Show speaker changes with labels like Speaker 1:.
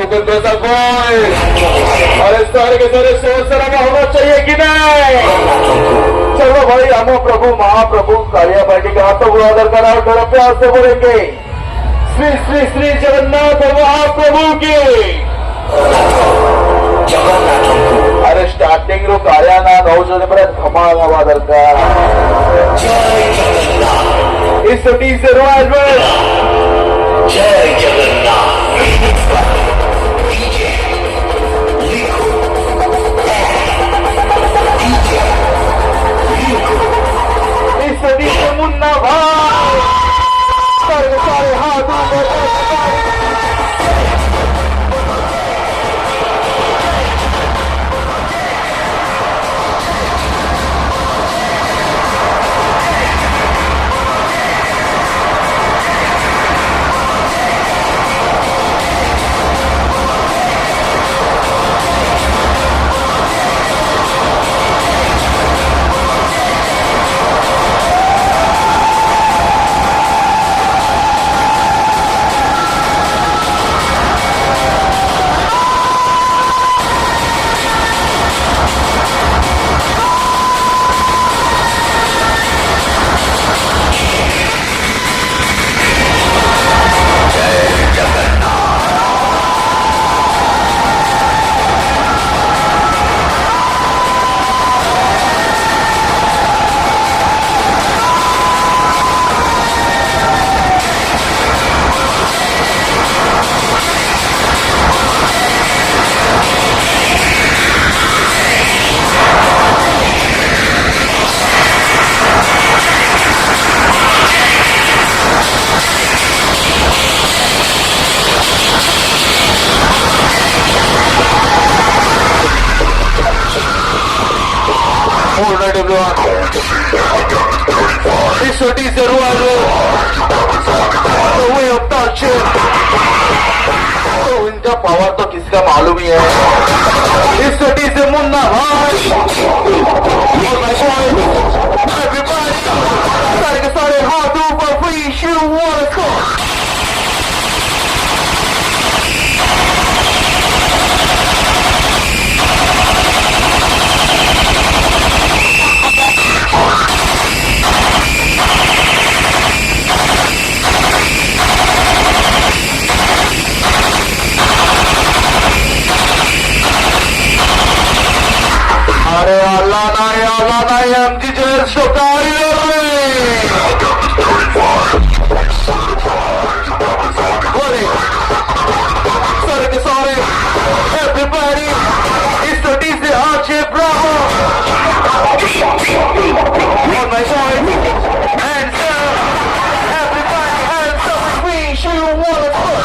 Speaker 1: मुकुंद कोई। अरे सारे के सारे सोच सराबा होना चाहिए कि नहीं? चलो भाई, हम प्रभु महाप्रभु कालियाबाटी का हाथों बुलाकर कराओ, थोड़ा प्यार से बोलेंगे श्री श्री श्री जगन्नाथ महाप्रभु की। अरे स्टार्टिंग रू काळ्या ना 9 जणपर्यंत धमाल हवा दरकार. इस से रुआज में
Speaker 2: जय जगन्नाथ.
Speaker 1: इस से मुन्ना भाई सारे हाथ ऊपर. छोटी से तो इनका पावर तो किसका मालूम ही है. इस छोटी से मुन्ना भाई सारे के सारे हाथ ऊपर. फ्री शुरू हुआ. अरे अल्लाह नाही आमची जर सोकारी सारे के सारे everybody इस छोटी से आंचे Bravo on my side hands up everybody hands up we show you what it's for.